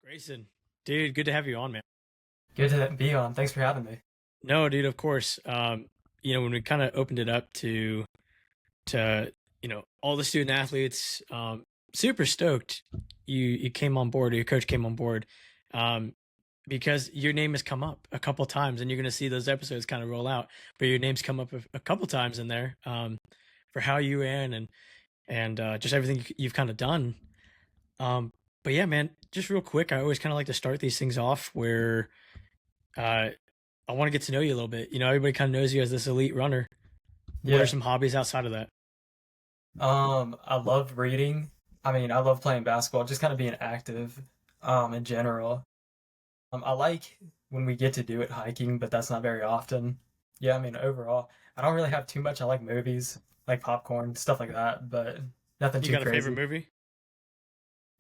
Grayson, dude, good to have you on, man. Good to be on. Thanks for having me. No, dude, of course. When we kind of opened it up to all the student athletes, super stoked you came on board, or your coach came on board, um, because your name has come up a couple times, and you're gonna see those episodes kind of roll out. But your name's come up a couple times in there, for how you ran and just everything you've kind of done. Um, but yeah, man, just real quick, I always kind of like to start these things off where uh, I want to get to know you a little bit. Everybody kind of knows you as this elite runner. What are Yeah. some hobbies outside of that? I love reading. I love playing basketball, just kind of being active, in general. I like when we get to do it hiking, but that's not very often. Yeah, overall, I don't really have too much. I like movies, like popcorn, stuff like that, but nothing You too got a favorite crazy. movie?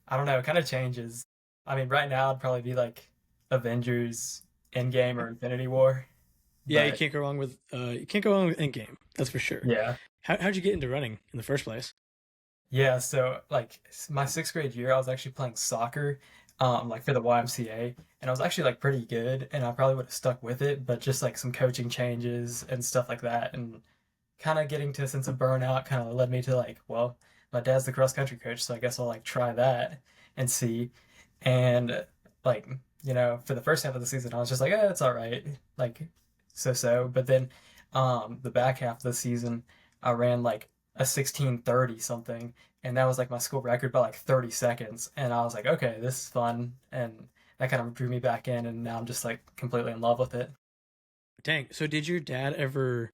I don't know, it kind of changes. Right now it'd probably be like Avengers, Endgame, or Infinity War, Yeah, you but can't go wrong with you can't go wrong with Endgame. That's for sure. yeah. How'd you get into running in the first place? Yeah, so like my sixth grade year, I was actually playing soccer, like for the YMCA, and I was actually like pretty good, and I probably would have stuck with it, but just like some coaching changes and stuff like that, and kind of getting to a sense of burnout kind of led me to like, well, my dad's the cross country coach, so I guess I'll like try that and see. And like, for the first half of the season, I was just like, it's all right, like so. But then, the back half of the season, I ran like a 16:30 something, and that was like my school record by like 30 seconds. And I was like, okay, this is fun, and that kind of drew me back in, and now I'm just like completely in love with it. Dang. So did your dad ever?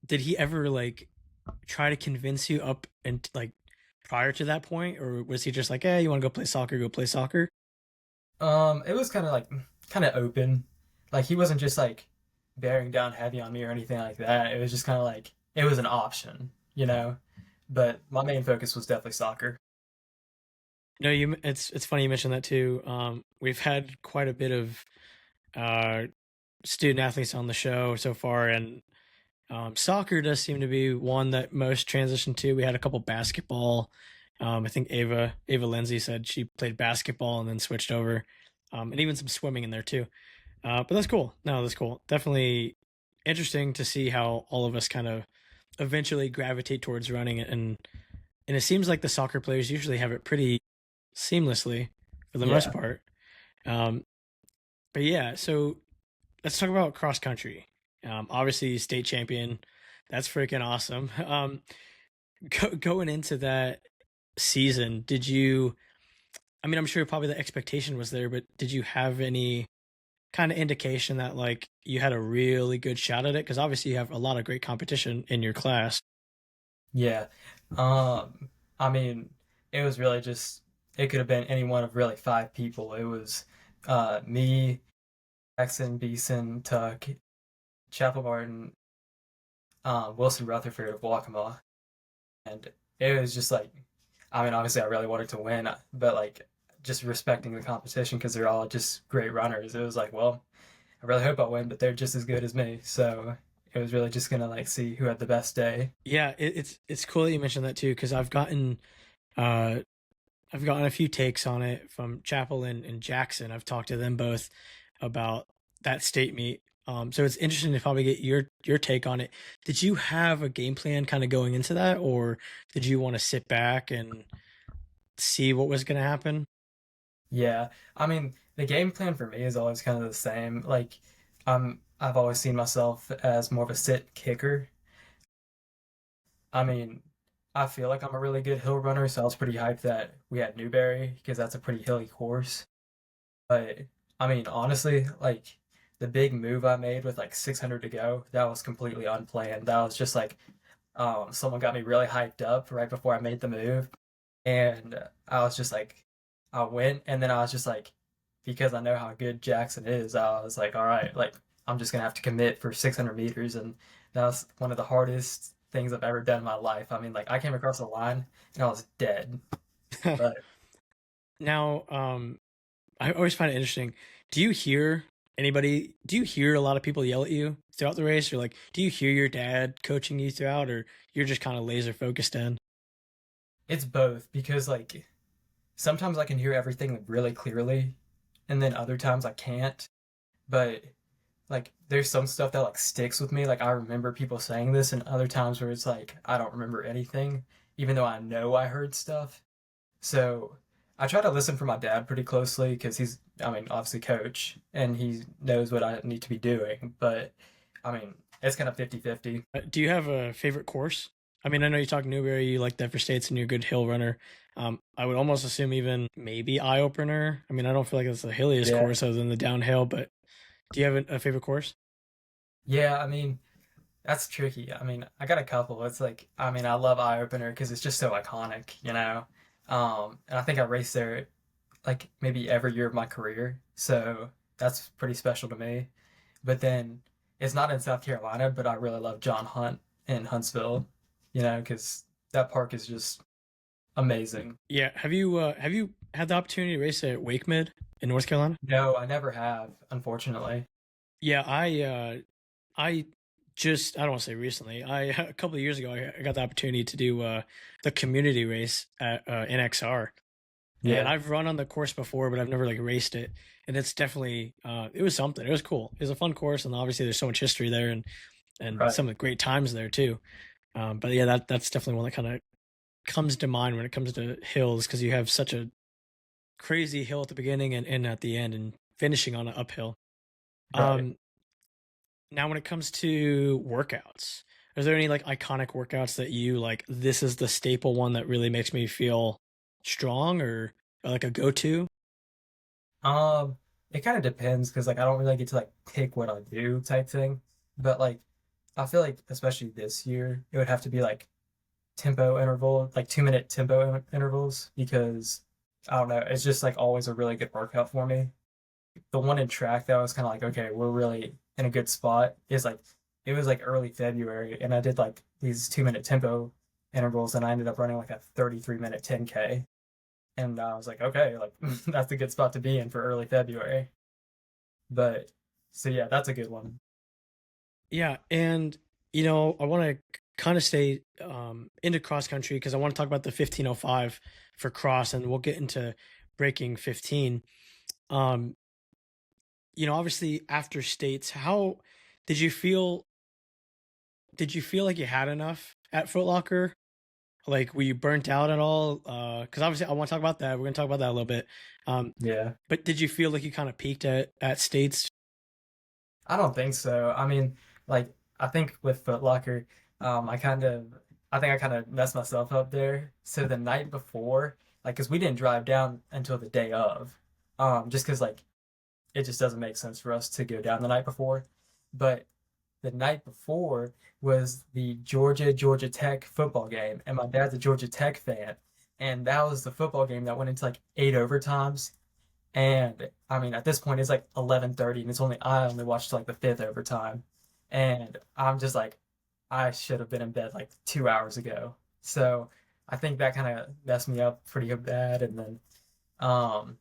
Did he ever like try to convince you up and like prior to that point, or was he just like, "Hey, you want to go play soccer? Go play soccer"? It was kind of like kind of open. Like he wasn't just like bearing down heavy on me or anything like that. It was just kind of like it was an option, you know. But my main focus was definitely soccer. No, it's funny you mentioned that too. We've had quite a bit of uh student athletes on the show so far, and soccer does seem to be one that most transition to. We had a couple basketball. I think Ava Lindsay said she played basketball and then switched over, and even some swimming in there too. But that's cool. No, that's cool. Definitely interesting to see how all of us kind of eventually gravitate towards running, and it seems like the soccer players usually have it pretty seamlessly for the most Yeah. part. Um, but yeah, so let's talk about cross country. Obviously, state champion. That's freaking awesome. Going into that season, did you? I mean, I'm sure probably the expectation was there, but did you have any kind of indication that like you had a really good shot at it? Because obviously, you have a lot of great competition in your class. Yeah. Um, I mean, it was really just it could have been any one of really five people. It was me, Jackson, Beeson, Tuck, Chapel Martin, Wilson Rutherford of Waccamaw. And it was just like, obviously I really wanted to win, but like just respecting the competition because they're all just great runners. It was like, well, I really hope I win, but they're just as good as me. So it was really just gonna like see who had the best day. Yeah, it's cool that you mentioned that too, because uh I've gotten a few takes on it from Chapel and Jackson. I've talked to them both about that state meet. So it's interesting to probably get your take on it. Did you have a game plan kind of going into that, or did you want to sit back and see what was going to happen? Yeah, the game plan for me is always kind of the same. Like, I've always seen myself as more of a sit kicker. I mean, I feel like I'm a really good hill runner, so I was pretty hyped that we had Newberry because that's a pretty hilly course. But honestly, like the big move I made with like 600 to go, that was completely unplanned. That was just like someone got me really hyped up right before I made the move, and I was just like, I went, and then I was just like, because I know how good Jackson is, I was like, all right, like I'm just gonna have to commit for 600 meters, and that was one of the hardest things I've ever done in my life. Like I came across the line and I was dead, but Now, I always find it interesting. Do you hear anybody? Do you hear a lot of people yell at you throughout the race, or like, do you hear your dad coaching you throughout, or you're just kind of laser focused in? it's both because like sometimes I can hear everything really clearly, and then other times I can't. But like there's some stuff that like sticks with me. Like I remember people saying this, and other times where it's like I don't remember anything, even though I know I heard stuff. So I try to listen for my dad pretty closely because he's, I mean, obviously coach and he knows what I need to be doing. But I mean, it's kind of 50-50. Do you have a favorite course? I mean, I know you talk Newberry, you like Denver States, and you're a good hill runner. I would almost assume even maybe Eye Opener. I mean, I don't feel like it's the hilliest Yeah. course other than the downhill, but do you have a favorite course? Yeah. I mean, that's tricky. I mean, I got a couple. It's like, I mean, I love Eye Opener because it's just so iconic, you know? And I think I raced there like maybe every year of my career. So that's pretty special to me. But then it's not in South Carolina, but I really love John Hunt in Huntsville, you know, because that park is just amazing. Yeah, have you had the opportunity to race at Wake Mid in North Carolina? No, I never have, unfortunately. Yeah, I just I don't want to say recently. I a couple of years ago I got the opportunity to do the community race at NXR. And Yeah, I've run on the course before, but I've never like raced it. And it's definitely it was something. It was cool. It was a fun course, and obviously there's so much history there, and right, some of the great times there too. But yeah, that's definitely one that kind of comes to mind when it comes to hills because you have such a crazy hill at the beginning and at the end, and finishing on an uphill. right. Um, Now, when it comes to workouts, is there any like iconic workouts that you like? This is the staple one that really makes me feel strong, or like a go-to? Um, it kind of depends because like I don't really get to like pick what I do type thing. But like I feel like especially this year, it would have to be like tempo interval, like 2 minute tempo intervals because I don't know, it's just like always a really good workout for me. The one in track that was kind of like, okay, we're really in a good spot is like it was like early February and I did like these 2 minute tempo intervals and I ended up running like a 33-minute 10K. And I was like, okay, like that's a good spot to be in for early February. But so yeah, that's a good one. Yeah, and I want to kind of stay into cross country because I want to talk about the 1505 for cross, and we'll get into breaking 15. Um, Obviously after states, how did you feel? Did you feel like you had enough at Foot Locker? Like, were you burnt out at all? Because obviously I want to talk about that. We're gonna talk about that a little bit. Um, Yeah. but did you feel like you kind of peaked at states? I don't think so. I mean, like I think with Foot Locker, I kind of I think I kind of messed myself up there. So the night before, like, cause we didn't drive down until the day of, just cause like it just doesn't make sense for us to go down the night before. But the night before was the Georgia Tech football game, and my dad's a Georgia Tech fan, and that was the football game that went into like 8 overtimes. And I mean, at this point, it's like 11:30, and I only watched like the fifth overtime, and I'm just like, I should have been in bed like 2 hours ago. So I think that kind of messed me up pretty bad. And then um,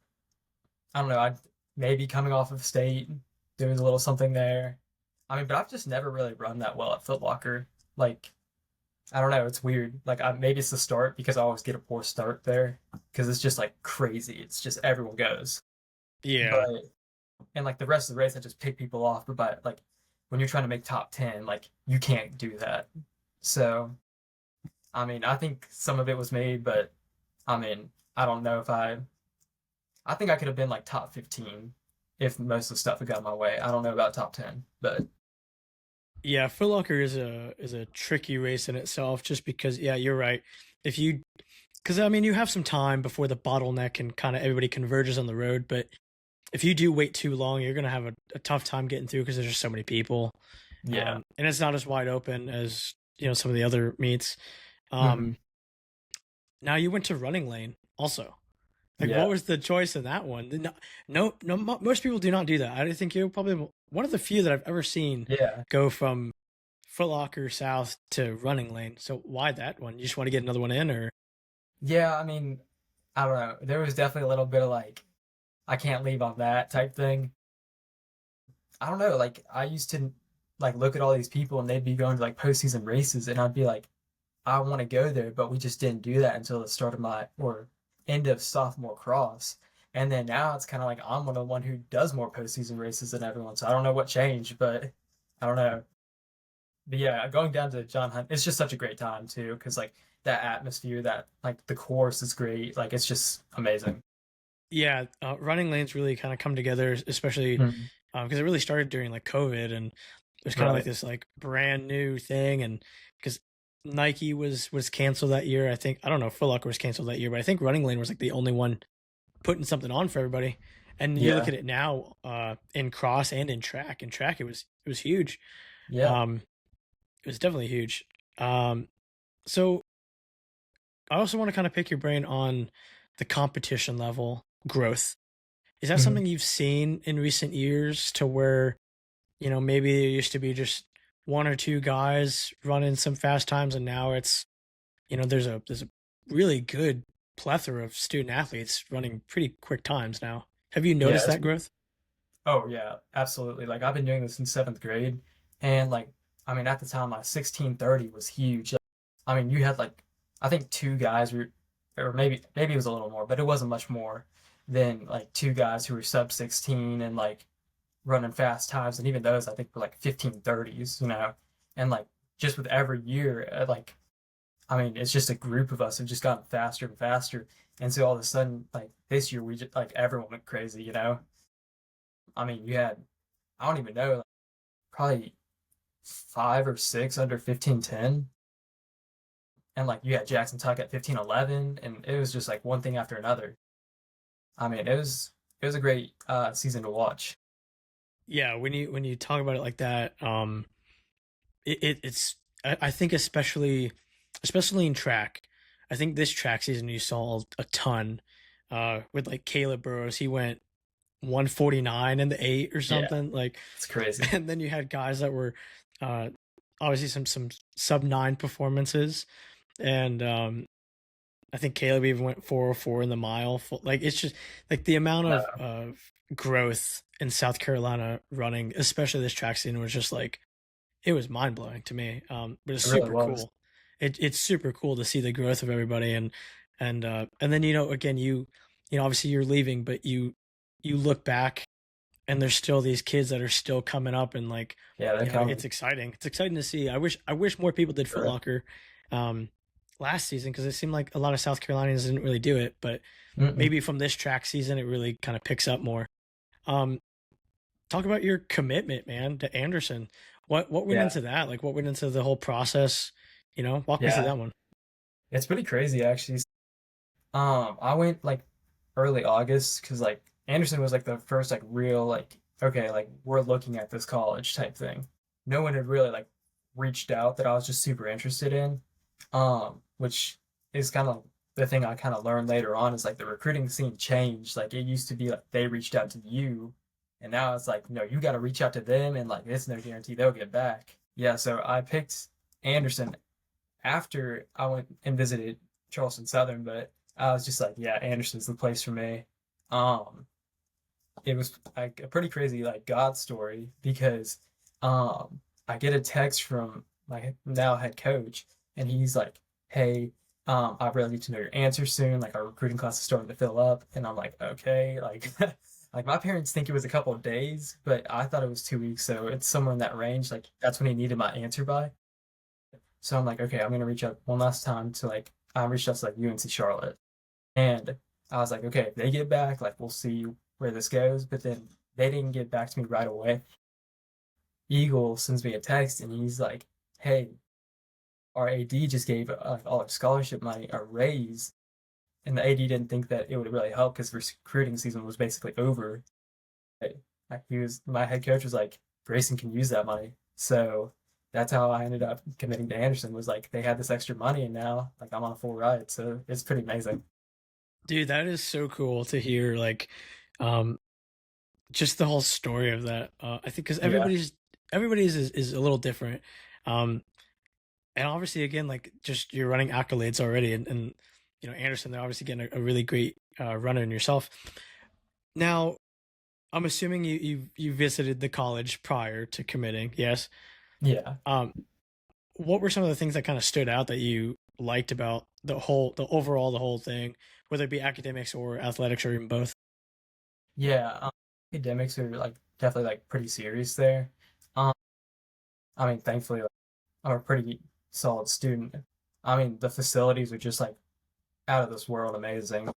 I don't know, I maybe coming off of state, there was a little something there. I mean, but I've just never really run that well at Foot Locker. Like, I don't know, it's weird. Like, maybe it's the start because I always get a poor start there because it's just like crazy. It's just everyone goes. Yeah, But and like the rest of the race, I just pick people off. But like when you're trying to make top 10, like you can't do that. So I mean, I think some of it was me, but I mean, I don't know if I think I could have been like top 15 if most of the stuff had got my way. I don't know about top 10, but yeah. Foot Locker is a tricky race in itself, just because. Yeah, you're right. If you, because I mean, you have some time before the bottleneck and kind of everybody converges on the road, but if you do wait too long, you're gonna have a tough time getting through because there's just so many people, yeah. and it's not as wide open as some of the other meets. Hmm. Um, Now you went to running lane also. Like, what Yeah. was the choice in that one? No, no, most people do not do that. I think you're probably one of the few that I've ever seen Yeah. go from Foot Locker South to running lane. So why that one? You just want to get another one in, or? Yeah. I mean, I don't know. There was definitely a little bit of like, I can't leave on that type thing. I don't know. Like, I used to like look at all these people and they'd be going to like postseason races, and I'd be like, I want to go there, but we just didn't do that until the start of my or end of sophomore cross. And then now it's kind of like I'm the one who does more postseason races than everyone. So I don't know what changed, but I don't know. But yeah, going down to John Hunt, it's just such a great time too, because like that atmosphere, that like the course is great. Like it's just amazing. Yeah, running lanes really kind of come together, especially Mhm. because it really started during like COVID, and there's kind of like Right. this like brand new thing, and because Nike was canceled that year, I think I don't know if Foot Locker was canceled that year, but I think running lane was like the only one putting something on for everybody. And you look Yeah. at it now in cross and in track. In track, it was huge. Yeah. Um, it was definitely huge. So I also want to kind of pick your brain on the competition level growth. Is that Mhm. something you've seen in recent years to where, maybe there used to be just one or two guys running some fast times and now it's, there's a really good plethora of student athletes running pretty quick times now. Have you Yeah. noticed It's that growth? Oh yeah, absolutely. Like I've been doing this since seventh grade, and like I mean at the time like 16:30 was huge. I mean you had like I think two guys were, or maybe it was a little more, but it wasn't much more than like two guys who were sub 16 and like running fast times, and even those I think were like 15:30s, and like just with every year, like I mean it's just a group of us have just gotten faster and faster, and so all of a sudden like this year we just like everyone went crazy. I mean you had I don't even know, like, probably five or six under 15:10. And like you had Jackson Tuck at 15:11, and it was just like one thing after another. I mean, it was a great season to watch. Yeah, when you talk about it like that, it's I think especially in track. I think this track season you saw a ton with like Caleb Burrows. He went 149 in the 8 or Yeah, something like, it's crazy. and then you had guys that were uh obviously some sub 9 performances, and I think Caleb even went 404 in the mile. Like it's just like the amount No, of growth in South Carolina running, especially this track scene, was just like it was mind blowing to me. But it's it really super was. cool. It's super cool to see the growth of everybody, and then again obviously you're leaving, but you look back and there's still these kids that are still coming up, and like Yeah, they're it's coming. exciting. It's exciting to see. I wish more people did Foot Sure. Locker um, last season because it seemed like a lot of South Carolinians didn't really do it, but Mm-mm. maybe from this track season it really kind of picks up more. Um, Talk about your commitment, man, to Anderson. What went Yeah, into that? Like what went into the whole process? Walk me through yeah. that one. It's pretty crazy actually. I went like early August because like Anderson was like the first like real like okay like we're looking at this college type thing. No one had really like reached out that I was just super interested in, which is kind of like the thing I kind of learned later on is like the recruiting scene changed. Like it used to be like they reached out to you, and now it's like no, you got to reach out to them, and like it's no guarantee they'll get back. Yeah, so I picked Anderson after I went and visited Charleston Southern, but I was just like, yeah, Anderson's the place for me. Um, it was like a pretty crazy like God story because I get a text from my now head coach, and he's like, "Hey, I really need to know your answer soon. Like our recruiting class is starting to fill up." And I'm like, "Okay." Like like my parents think it was a couple of days, but I thought it was 2 weeks, so it's somewhere in that range. Like that's when he needed my answer by. So I'm like, okay, I'm gonna reach out one last time to like I reached out to like UNC Charlotte, and I was like, okay, if they get back, like we'll see where this goes. But then they didn't get back to me right away. Eagle sends me a text, and he's like, hey, our AD just gave all our scholarship money a raise, and the AD didn't think that it would really help because recruiting season was basically over. He was my head coach was like, Grayson can use that money, so that's how I ended up committing to Anderson. Was like they had this extra money, and now like I'm on a full ride, so it's pretty amazing. Dude, that is so cool to hear. Like, um, just the whole story of that. I think because Yeah, everybody's is a little different. Um, and obviously, again, like just you're running accolades already, and Anderson, they're obviously getting a really great runner in yourself. Now, I'm assuming you visited the college prior to committing. Yes. yeah. Um, what were some of the things that kind of stood out that you liked about the whole thing, whether it be academics or athletics or even both? Yeah, academics are like definitely like pretty serious there. Um, I mean, thankfully, like, I'm a pretty solid student. I mean, the facilities are just like out of this world amazing.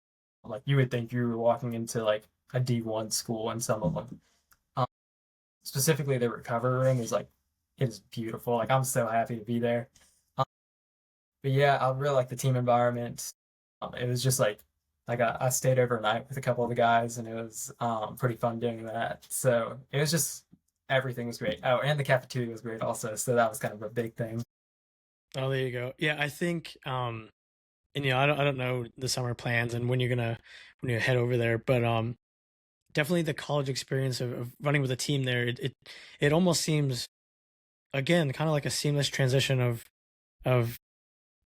Like you would think you were walking into like a D1 school in some of them. Um, Specifically, the recovery room is like it is beautiful. Like I'm so happy to be there. Um, but yeah, I really like the team environment. It was just like I stayed overnight with a couple of the guys, and it was pretty fun doing that. So it was just everything was great. Oh, and the cafeteria was great also. So that was kind of a big thing. Oh, there you go. Yeah, I think and I don't know the summer plans and when you head over there, but definitely the college experience of running with a team there, it almost seems again kind of like a seamless transition of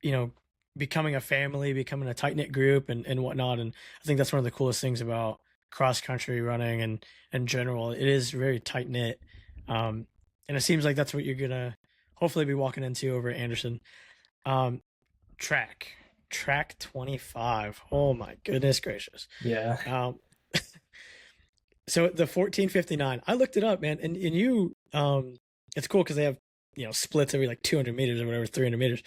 you know becoming a family, becoming a tight knit group and whatnot. And I think that's one of the coolest things about cross country running and in general. It is very tight knit, and it seems like that's what you're gonna hopefully be walking into over at Anderson. Um, track track 25. Oh my goodness gracious. Yeah, Um, so the 14:59, I looked it up, man, and you it's cool because they have splits every like 200 meters or whatever, 300 meters.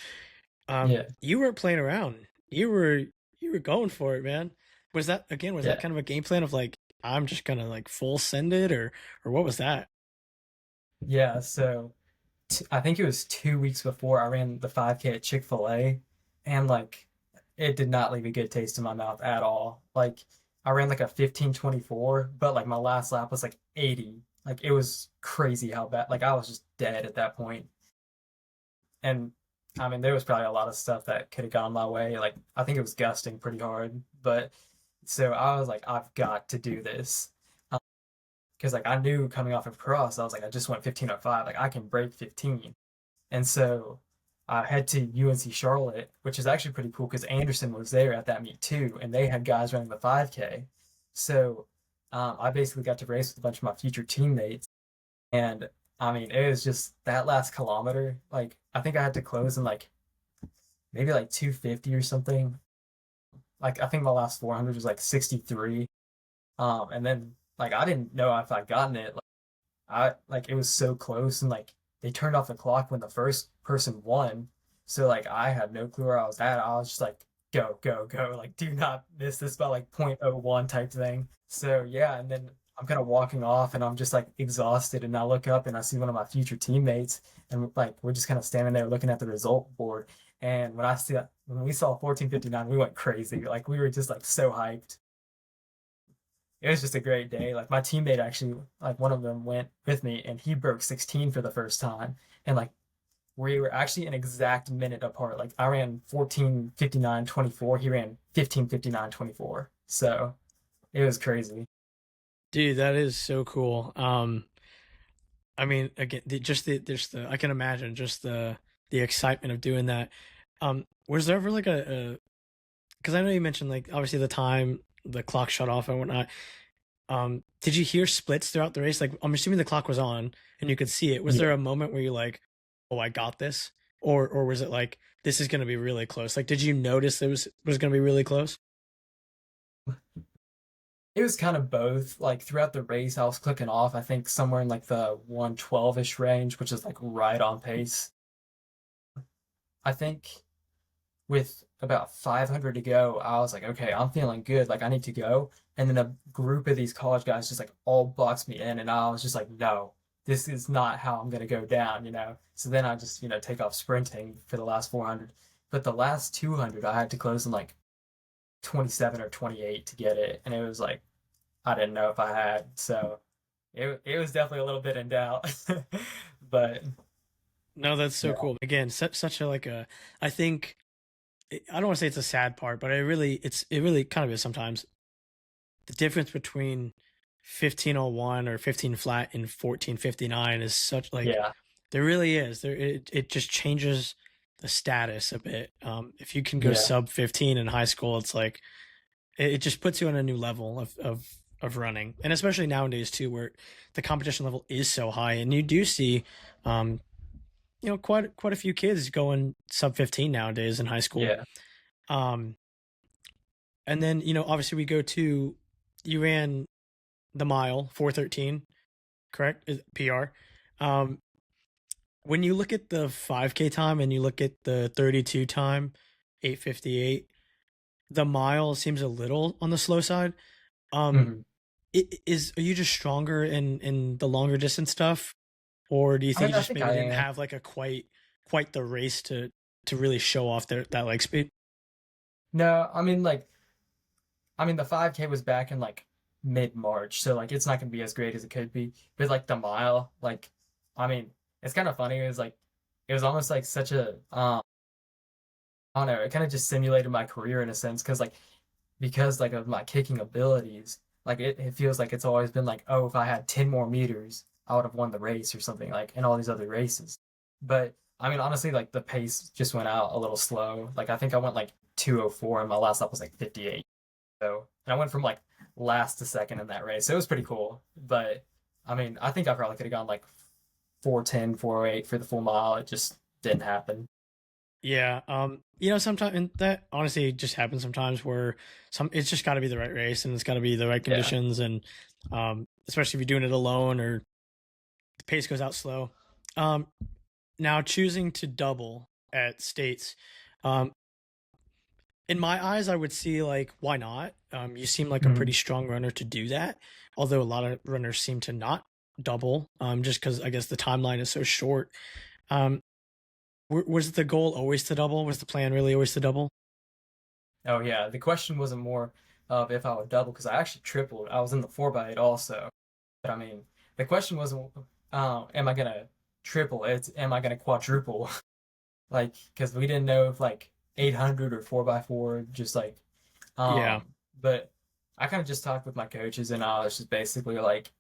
yeah, You weren't playing around. You were going for it, man. Was that yeah, kind of a game plan of like I'm just gonna like full send it, or what was that? yeah. So I think it was 2 weeks before I ran the 5K at Chick-fil-A, and like it did not leave a good taste in my mouth at all. Like I ran like a 15:24, but like my last lap was like 80. Like it was crazy how bad. Like I was just dead at that point. And I mean, there was probably a lot of stuff that could have gone my way. Like I think it was gusting pretty hard, but so I was like, I've got to do this. Because like I knew coming off of cross, I was like, I just went 15:05. Like I can break 15. And so I head to UNC Charlotte, which is actually pretty cool because Anderson was there at that meet too, and they had guys running the 5K. So I basically got to race with a bunch of my future teammates. And I mean, it was just that last kilometer. Like, I think I had to close in like maybe like 250 or something. Like, I think my last 400 was like 63. And then like I didn't know if I'd gotten it. Like, I like it was so close, and like they turned off the clock when the first person won. So like I had no clue where I was at. I was just like, go, go, go. Like, do not miss this by like 0.01 type thing. So yeah, and then I'm kind of walking off and I'm just like exhausted, and I look up and I see one of my future teammates, and like we're just kind of standing there looking at the result board. And when we saw 14:59, we went crazy. Like we were just like so hyped. It was just a great day. Like my teammate actually, like one of them went with me and he broke 16 for the first time. And like we were actually an exact minute apart. Like I ran 14:59:24. He ran 15:59:24. So it was crazy. Dude, that is so cool. I mean, again, just the I can imagine just the excitement of doing that. Was there ever like a because I know you mentioned like obviously the time the clock shut off and whatnot. Did you hear splits throughout the race? Like, I'm assuming the clock was on and you could see it. Was Yeah. there a moment where you're like, "Oh, I got this," or was it like this is going to be really close? Like, did you notice it was going to be really close? It was kind of both. Like throughout the race, I was clicking off, I think somewhere in like the 112-ish range, which is like right on pace. I think with about 500 to go, I was like, okay, I'm feeling good. Like, I need to go. And then a group of these college guys just like all boxed me in. And I was just like, no, this is not how I'm going to go down. So then I just, take off sprinting for the last 400. But the last 200, I had to close in like 27 or 28 to get it. And it was like, I didn't know if I had. So it was definitely a little bit in doubt. But No, that's so yeah, cool. Again, such a like a. I think I don't want to say it's a sad part, but it really kind of is sometimes the difference between 15:01 or 15 flat and 14:59 is such like yeah, there really is. It just changes the status a bit. If you can go yeah, sub 15 in high school, it's like it just puts you on a new level of running, and especially nowadays too, where the competition level is so high, and you do see, um, quite a few kids going sub 15 nowadays in high school. yeah. Um, and then obviously we go to you ran. the mile 4:13, correct? PR. Um, when you look at the 5K time and you look at the 32 time, 8:58, the mile seems a little on the slow side. Um, Mhm. are you just stronger in the longer distance stuff, or do you I think mean, you I just think maybe I didn't am. have like a quite the race to really show off that leg speed? No, I mean, the 5K was back in like mid-March, so like it's not gonna be as great as it could be. But like the mile, like, I mean, it's kind of funny. It was like, it was almost like such a, I don't know, it kind of just simulated my career in a sense, because like of my kicking abilities, like it feels like it's always been like, oh, if I had 10 more meters, I would have won the race or something like in all these other races. But I mean, honestly, like the pace just went out a little slow. Like I think I went like 2:04 and my last lap was like 58. So, and I went from like last to second in that race. So it was pretty cool. But I mean, I think I probably could have gone like 4:10, 4:08 for the full mile. It just didn't happen. Yeah, sometimes and that honestly just happens sometimes where it's just got to be the right race and it's got to be the right Yeah. conditions and especially if you're doing it alone or the pace goes out slow. Um, Now choosing to double at states, um, in my eyes, I would see like why not? You seem like a pretty Mhm. strong runner to do that, although a lot of runners seem to not double, just because I guess the timeline is so short. Um, was the goal always to double? Was the plan really always to double? Oh yeah, the question wasn't more of if I would double because I actually tripled. I was in the 4x8 also. But I mean, the question wasn't, am I gonna triple? It's am I gonna quadruple? Like, because we didn't know if like 800 or 4x4, just like, Yeah, but I kind of just talked with my coaches and I was just basically like,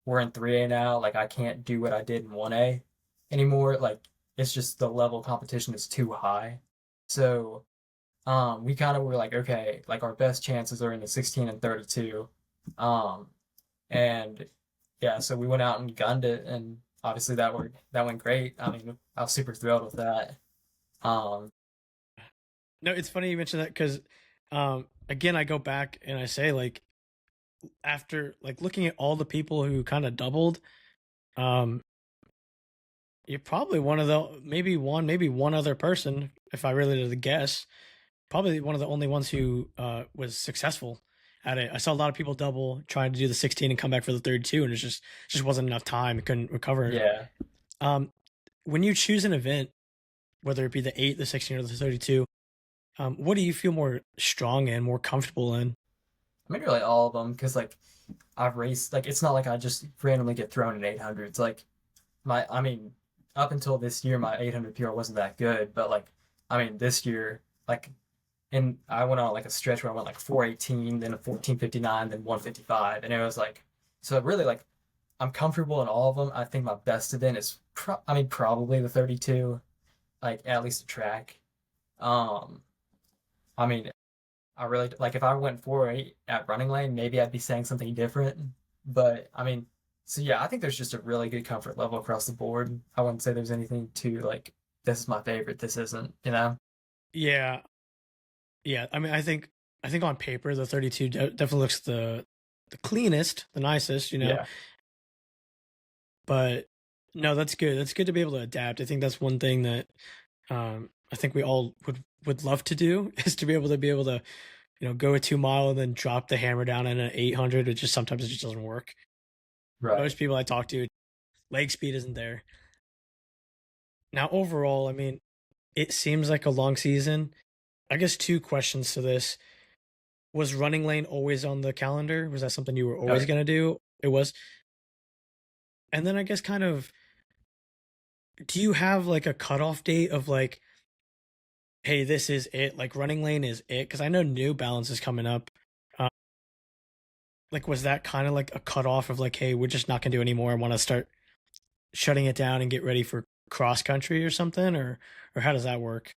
we're in 3A now. Like, I can't do what I did in 1A anymore. Like, it's just the level of competition is too high. So, we kind of were like, okay, like our best chances are in the 16 and 32. Um, and yeah, so we went out and gunned it, and obviously that went great. I mean, I was super thrilled with that. Um, no, it's funny you mentioned that because, again, I go back and I say like after like looking at all the people who kind of doubled, um, you're probably one of the maybe one other person, if I really did to guess, probably one of the only ones who was successful at it. I saw a lot of people double trying to do the 16 and come back for the 32, and it just wasn't enough time. It couldn't recover. yeah, Um, when you choose an event, whether it be the 8, the 16, or the 32, what do you feel more strong and more comfortable in? I mean, really all of them because like I've raced like it's not like I just randomly get thrown in 800s. Like I mean, up until this year, my 800 PR wasn't that good, but like, I mean, this year, like, and I went on like a stretch where I went like 418, then a 1459, then 155, and it was like, so really like I'm comfortable in all of them. I think my best event is I mean probably the 32, like at least a track. Um, I mean, I really like if I went 408 at running lane, maybe I'd be saying something different. But I mean, so yeah, I think there's just a really good comfort level across the board. I wouldn't say there's anything to like this is my favorite, this isn't, you know? Yeah, yeah. I mean, I think on paper the 32 definitely looks the cleanest, the nicest, Yeah. But no, that's good. That's good to be able to adapt. I think that's one thing that I think we all would love to do is to be able to go a 2 mile and then drop the hammer down in an 800. It just sometimes it just doesn't work. Right. Most people I talk to, leg speed isn't there. Now overall, I mean, it seems like a long season. I guess two questions to this: was running lane always on the calendar? Was that something you were Oh always yeah. gonna do? It was. And then I guess kind of, do you have like a cutoff date of like, hey, this is it? Like running lane is it? Because I know New Balance is coming up. Uh, like, was that kind of like a cutoff of like, hey, we're just not gonna do anymore. I want to start shutting it down and get ready for cross country or something, or how does that work?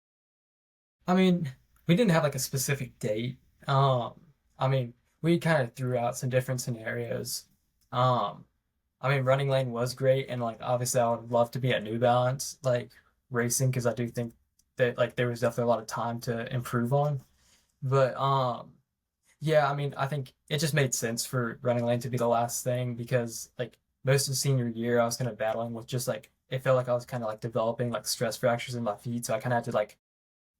I mean, we didn't have like a specific date. I mean, we kind of threw out some different scenarios. Um, I mean, running lane was great, and like obviously, I would love to be at New Balance, like racing, because I do think that like there was definitely a lot of time to improve on. But Yeah, I mean, I think it just made sense for running lane to be the last thing because like most of senior year I was kind of battling with just like it felt like I was kind of like developing like stress fractures in my feet, so I kind of had to like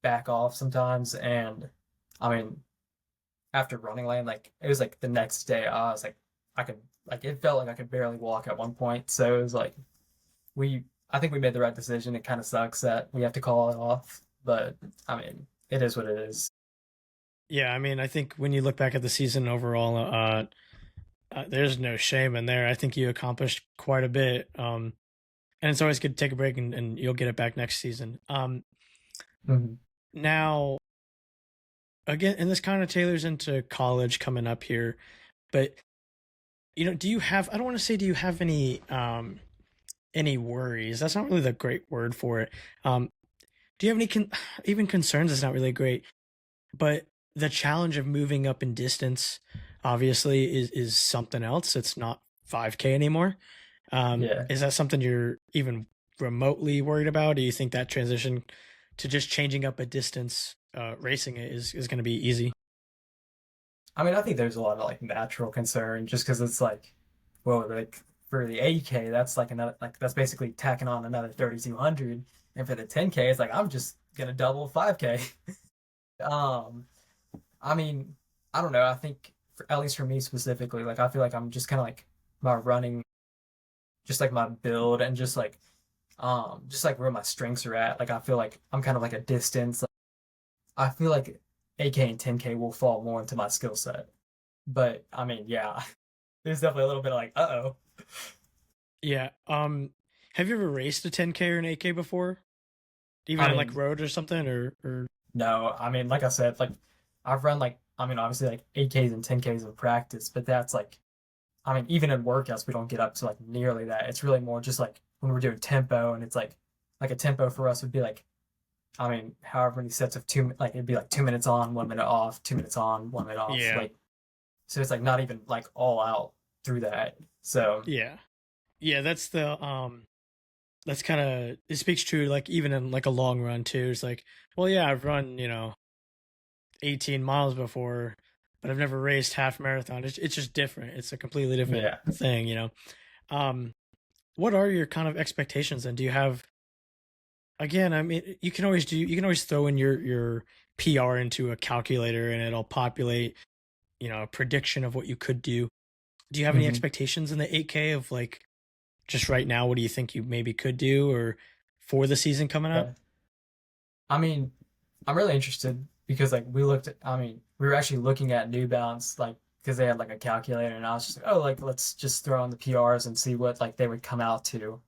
back off sometimes. And I mean, after running lane, like it was like the next day I was like I could like it felt like I could barely walk at one point. So it was like we I think we made the right decision. It kind of sucks that we have to call it off, but I mean, it is what it is. Yeah, I mean, I think when you look back at the season overall, there's no shame in there. I think you accomplished quite a bit. And it's always good to take a break, and you'll get it back next season. Mhm. Now, again, and this kind of tailors into college coming up here, but do you have? I don't want to say, do you have any worries? That's not really the great word for it. Do you have any even concerns? Is not really great, but the challenge of moving up in distance, obviously, is something else. It's not 5K anymore. Yeah. Is that something you're even remotely worried about? Do you think that transition to just changing up a distance, racing it is going to be easy? I mean, I think there's a lot of like natural concern just because it's like, well, like for the 8K, that's like another like that's basically tacking on another 3,200, and for the 10K, it's like I'm just gonna double 5K. Um, I mean, I don't know. I think at least for me specifically, like I feel like I'm just kind of like my running, just like my build and just like where my strengths are at. Like I feel like I'm kind of like a distance. I feel like 8K and 10K will fall more into my skill set. But I mean, yeah, there's definitely a little bit of like, uh-oh. Yeah. Have you ever raced a 10K or an 8K before? I Even in like mean, road or something, or no, I mean, like I said, like I've run like, I mean, obviously like 8Ks and 10Ks in practice, but that's like, I mean, even in workouts, we don't get up to like nearly that. It's really more just like when we're doing tempo, and it's like a tempo for us would be like, I mean, however many sets of two, like it'd be like 2 minutes on, 1 minute off, 2 minutes on, 1 minute off. yeah, Like, so it's like not even like all out through that. So, yeah, yeah. That's kind of, it speaks true. Like even in like a long run too. It's like, well, yeah, I've run 18 miles before, but I've never raced half marathon. It's just different. It's a completely different yeah. thing. Um, what are your kind of expectations? And do you have, again, I mean, you can always throw in your PR into a calculator and it'll populate, a prediction of what you could do. Do you have any Hmm. expectations in the 8K of like just right now? What do you think you maybe could do, or for the season coming up? Yeah. I mean, I'm really interested because like we looked at, I mean, we were actually looking at New Balance like because they had like a calculator, and I was just like, oh, like let's just throw on the PRs and see what like they would come out to.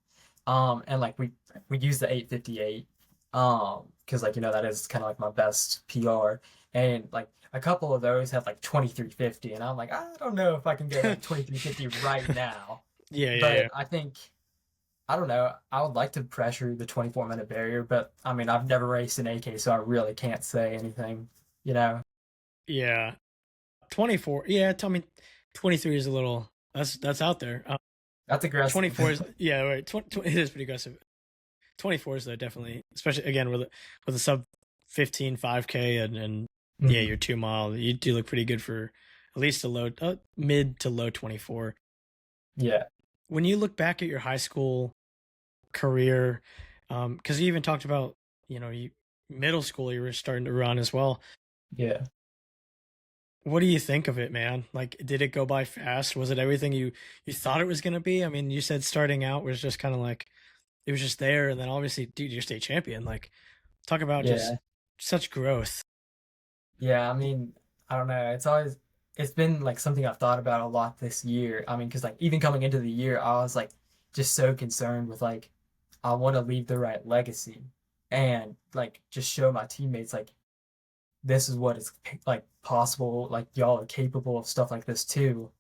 And like we used the 858 because like that is kind of like my best PR, and like a couple of those had like 2350, and I'm like I don't know if I can go like 2350 right now, Yeah, yeah, but yeah. I think I don't know. I would like to pressure the 24-minute barrier, but I mean, I've never raced an AK, so I really can't say anything, you know? Yeah. 24. Yeah, tell me 23 is a little, that's out there. That's aggressive. 24 is, yeah, right. It is pretty aggressive. 24 is though, definitely, especially again with a sub 15 5K, and yeah, Mhm. your 2 mile, you do look pretty good for at least a low, mid to low 24. Yeah, When you look back at your high school career, because you even talked about, you middle school, you were starting to run as well. yeah. What do you think of it, man? Like, did it go by fast? Was it everything you thought it was gonna be? I mean, you said starting out was just kind of like it was just there, and then obviously, dude, you're state champion. Like, talk about just Yeah. such growth. Yeah, I mean, I don't know. It's been like something I've thought about a lot this year. I mean, because like even coming into the year, I was like just so concerned with like I want to leave the right legacy and like just show my teammates like this is what is like possible. Like y'all are capable of stuff like this too.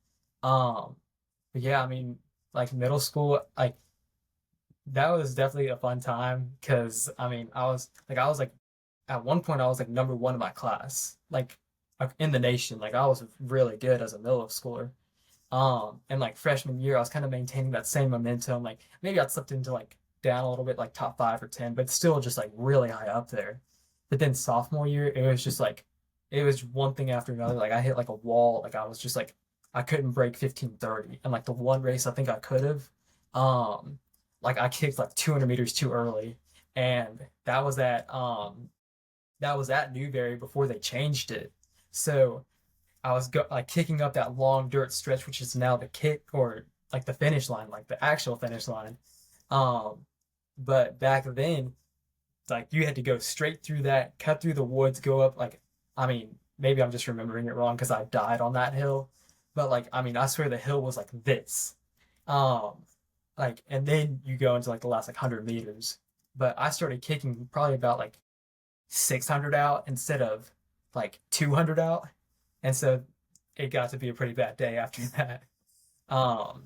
Um, but yeah, I mean, like middle school, like that was definitely a fun time because I mean, I was like at one point I was like number one in my class, like in the nation. Like I was really good as a middle schooler. And like freshman year, I was kind of maintaining that same momentum. Like maybe I slipped into like down a little bit, like top 5 or 10, but still just like really high up there. But then sophomore year, it was just like it was one thing after another. Like I hit like a wall. Like I was just like I couldn't break 15:30. And like the one race I think I could have, um, like I kicked like 200 meters too early, and that was at Newberry before they changed it. So I was like kicking up that long dirt stretch, which is now the kick or like the finish line, like the actual finish line. Um, but back then, like you had to go straight through that, cut through the woods, go up like I mean, maybe I'm just remembering it wrong because I died on that hill. But like I mean, I swear the hill was like this. Um like and then you go into like the last like 100 meters. But I started kicking probably about like 600 out instead of like 200 out. And so it got to be a pretty bad day after that. Um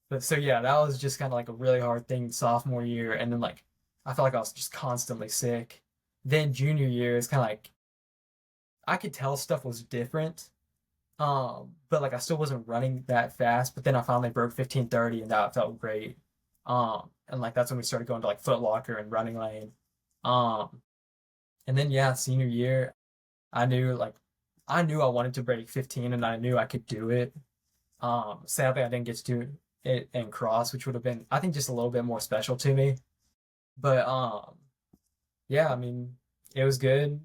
but so yeah, that was just kind of like a really hard thing sophomore year, and then like I felt like I was just constantly sick. Then junior year is kind of like I could tell stuff was different, but like I still wasn't running that fast. But then I finally broke 15:30, and that felt great. And like that's when we started going to like Foot Locker and Running Lane. Um, and then yeah, senior year, I knew like I knew I wanted to break 15, and I knew I could do it. Sadly, I didn't get to do it in cross, which would have been, I think, just a little bit more special to me. But yeah, I mean, it was good.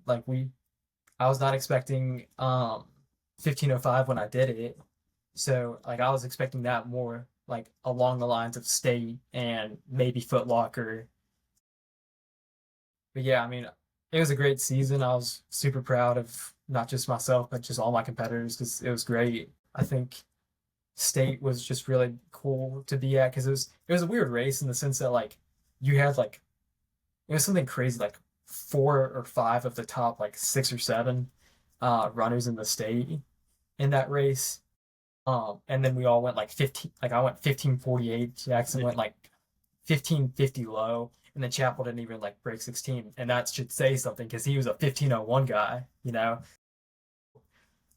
I was not expecting 15:05 when I did it, so like I was expecting that more like along the lines of state and maybe Foot Locker. But yeah, I mean, it was a great season. I was super proud of not just myself, but just all my competitors because it was great. I think state was just really cool to be at because it was a weird race in the sense that like you had like it was something crazy like 4 or 5 of the top like 6 or 7 runners in the state in that race. And then we all went like 15, like I went 15:48, Jackson went like 15:50 low, and then Chapel didn't even like break 16, and that should say something because he was a 15:01 guy, you know.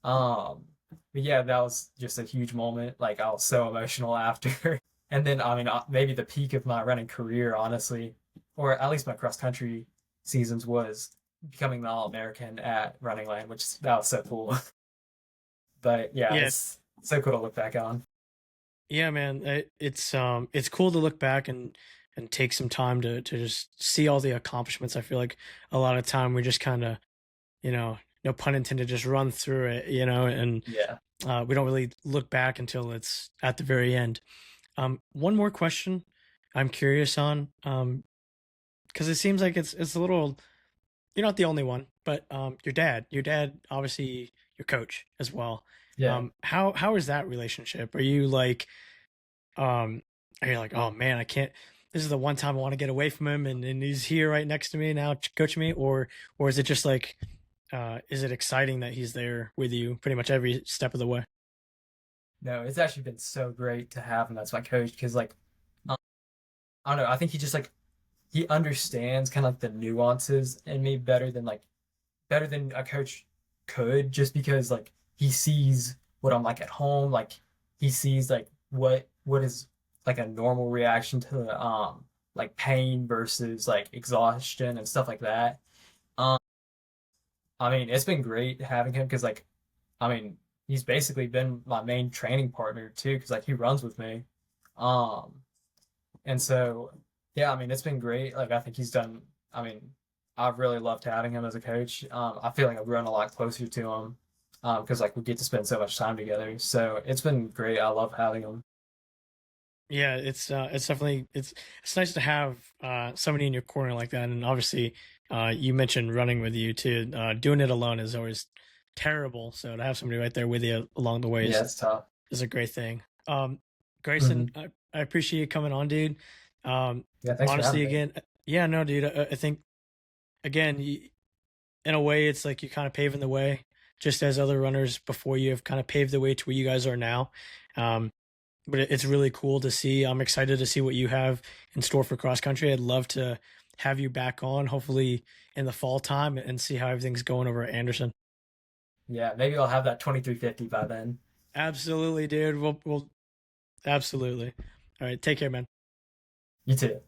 Um, but yeah, that was just a huge moment. Like I was so emotional after. And then I mean maybe the peak of my running career, honestly, or at least my cross country seasons was becoming the All American at Running Lane, which that was so cool. But yeah, Yeah, it's so cool to look back on. yeah, man. It's cool to look back and take some time to just see all the accomplishments. I feel like a lot of time we just kind of, no pun intended, just run through it, and Yeah. we don't really look back until it's at the very end. One more question I'm curious on, because it seems like it's a little. You're not the only one, but your dad, obviously your coach as well. Yeah. How is that relationship? Um, are you like, oh man, I can't. This is the one time I want to get away from him, and he's here right next to me now, coaching me, or is it just like, is it exciting that he's there with you pretty much every step of the way? No, it's actually been so great to have him as my coach because like um, I don't know, I think he just like he understands kind of like the nuances in me better than a coach could, just because like he sees what I'm like at home, like he sees like what is like a normal reaction to like pain versus like exhaustion and stuff like that. Um I mean, it's been great having him because like I mean, he's basically been my main training partner too because like he runs with me. Um and so, yeah, I mean, it's been great. Like, I think he's done, I mean, I've really loved having him as a coach. I feel like I've grown a lot closer to him because, like, we get to spend so much time together. So it's been great. I love having him. Yeah, it's definitely it's nice to have somebody in your corner like that, and obviously, you mentioned running with you too. Doing it alone is always terrible, so to have somebody right there with you along the way Yeah, it's tough. is a great thing. Grayson, Hmm. I appreciate you coming on, dude. Yeah, thanks for having Honestly, me. again, yeah, no, dude, I think again, in a way, it's like you're kind of paving the way, just as other runners before you have kind of paved the way to where you guys are now. Um, but it's really cool to see. I'm excited to see what you have in store for cross country. I'd love to have you back on, hopefully in the fall time, and see how everything's going over at Anderson. Yeah, maybe I'll have that 2350 by then. Absolutely, dude. We'll absolutely. All right, take care, man. You too.